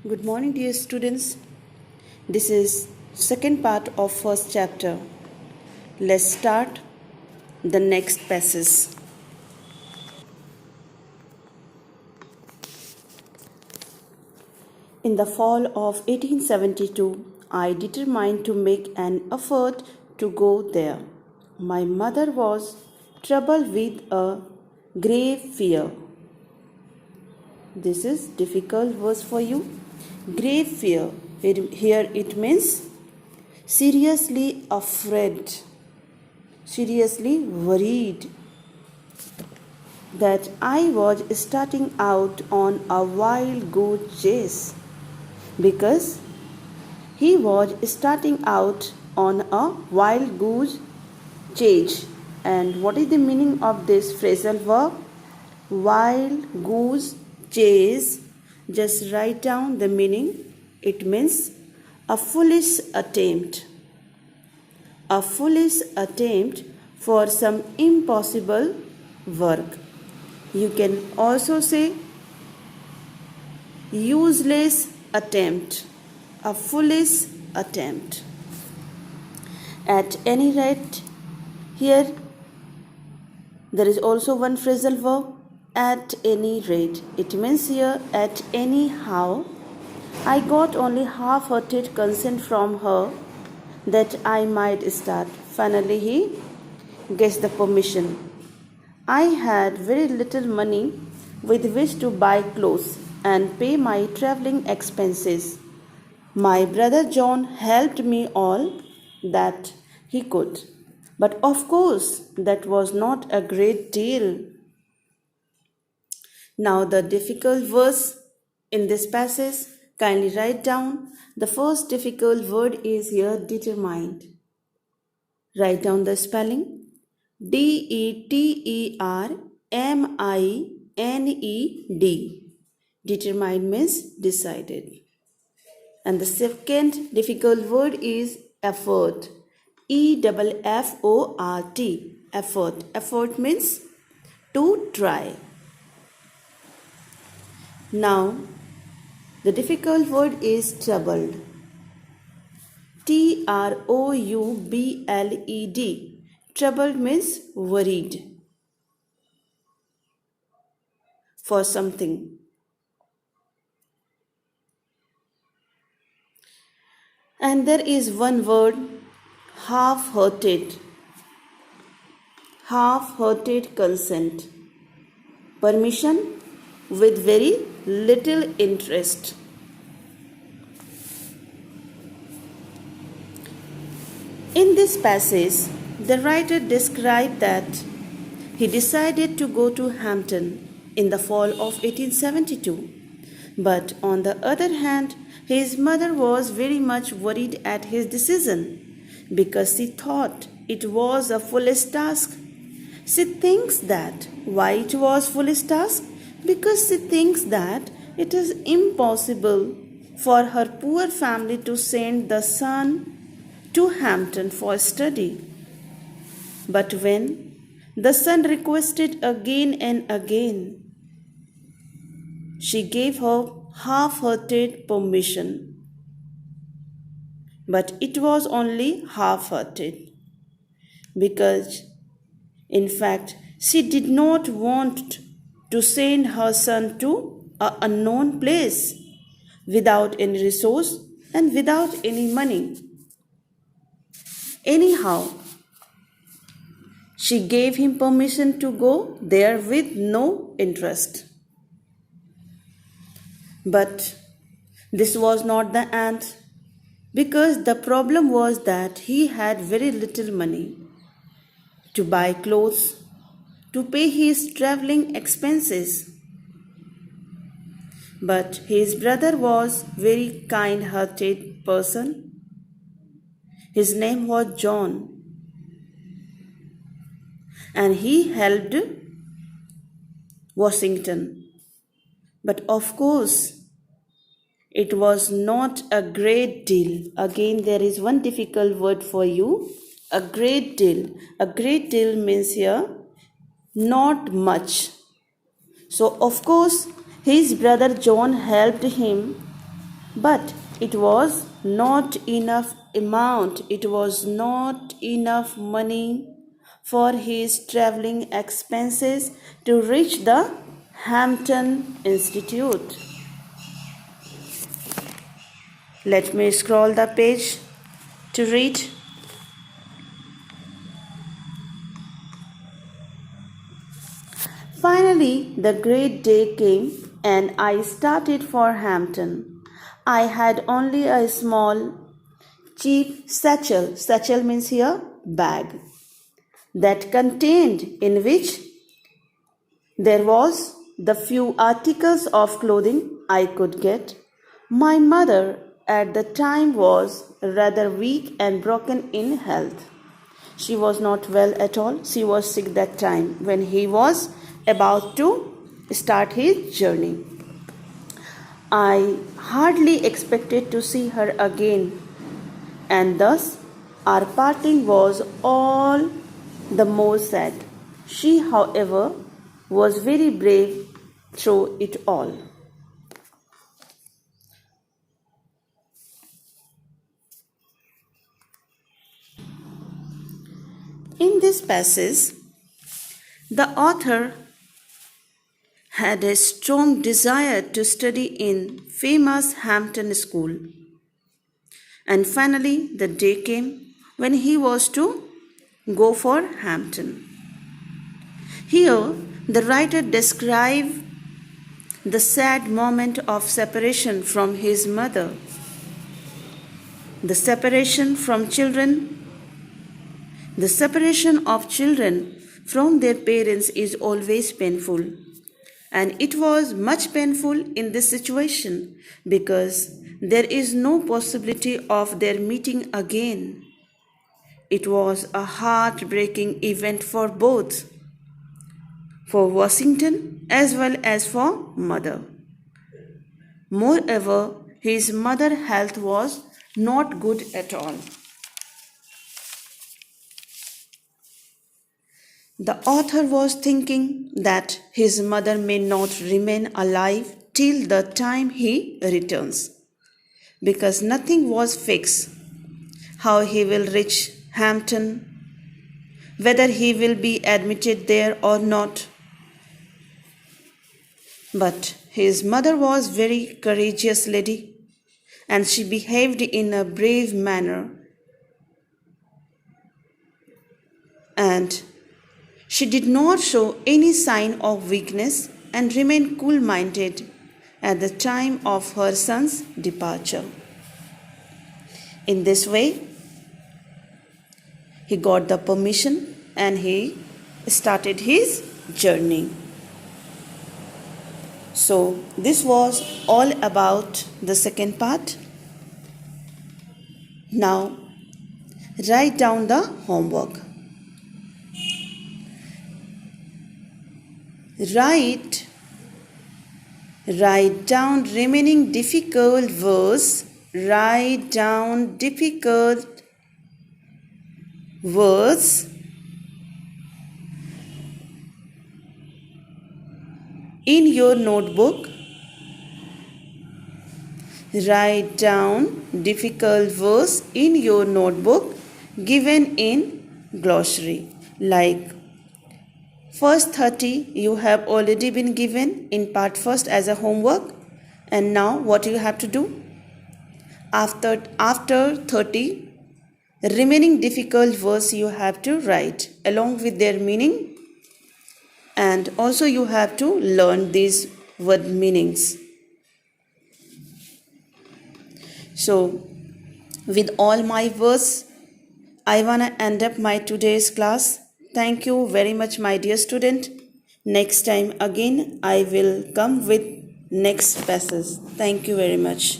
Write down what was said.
Good morning, dear students. This is second part of first chapter. Let's start the next passage. In the fall of 1872, I determined to make an effort to go there. My mother was troubled with a grave fear. This is difficult verse for you. Grave fear. Here it means seriously afraid, seriously worried that I was starting out on a wild goose chase, because he was starting out on a wild goose chase. And what is the meaning of this phrasal verb? Wild goose chase. Just write down the meaning. It means a foolish attempt. A foolish attempt for some impossible work. You can also say useless attempt, a foolish attempt. At any rate, here there is also one phrasal verb, at any rate. It means here at anyhow. I got only half-hearted consent from her that I might start. Finally, he gets the permission. I had very little money with which to buy clothes and pay my traveling expenses. My brother John helped me all that he could. But of course, that was not a great deal. Now, the difficult verse in this passage, kindly write down. The first difficult word is here determined. Write down the spelling. D-E-T-E-R-M-I-N-E-D. Determined means decided. And the second difficult word is effort. E-F-F-O-R-T. Effort. Effort means to try. Now, the difficult word is troubled. T-R-O-U-B-L-E-D. Troubled means worried for something. And there is one word, half-hearted. Half-hearted consent. Permission with very little interest. In this passage, the writer described that he decided to go to Hampton in the fall of 1872. But on the other hand, his mother was very much worried at his decision, because she thought it was a foolish task. She thinks that why it was foolish task? Because she thinks that it is impossible for her poor family to send the son to Hampton for study. But when the son requested again and again, she gave her half-hearted permission. But it was only half-hearted, because in fact she did not want to send her son to an unknown place without any resource and without any money. Anyhow, she gave him permission to go there with no interest. But this was not the end, because the problem was that he had very little money to buy clothes, to pay his traveling expenses. But his brother was very kind-hearted person. His name was John, and he helped Washington. But of course, it was not a great deal. Again, there is one difficult word for you. A great deal. A great deal means here not much. So, of course, his brother John helped him But it was not enough amount, it was not enough money for his traveling expenses to reach the Hampton Institute. Let me scroll the page to read. Finally, the great day came and I started for Hampton. I had only a small, cheap satchel. Satchel means here bag. That contained in which there was the few articles of clothing I could get. My mother at the time was rather weak and broken in health. She was not well at all. She was sick that time when he was about to start his journey. I hardly expected to see her again, and thus our parting was all the more sad. She, however, was very brave through it all. In this passage, the author had a strong desire to study in famous Hampton School. And finally, the day came when he was to go for Hampton. Here, the writer describes the sad moment of separation from his mother. The separation from children. The separation of children from their parents is always painful. And it was much painful in this situation because there is no possibility of their meeting again. It was a heartbreaking event for both, for Washington as well as for mother. Moreover, his mother's health was not good at all. The author was thinking that his mother may not remain alive till the time he returns, because nothing was fixed. How he will reach Hampton, whether he will be admitted there or not. But his mother was very courageous lady, and she behaved in a brave manner. And she did not show any sign of weakness and remained cool-minded at the time of her son's departure. In this way, he got the permission and he started his journey. So, this was all about the second part. Now, write down the homework. Write down remaining difficult words. Write down difficult words in your notebook. Write down difficult words in your notebook given in glossary. Like first 30 you have already been given in part first as a homework, and now what you have to do? After 30 remaining difficult words you have to write along with their meaning, and also you have to learn these word meanings. So with all my words, I wanna end up my today's class. Thank you very much, my dear student. Next time again I will come with next passage. Thank you very much.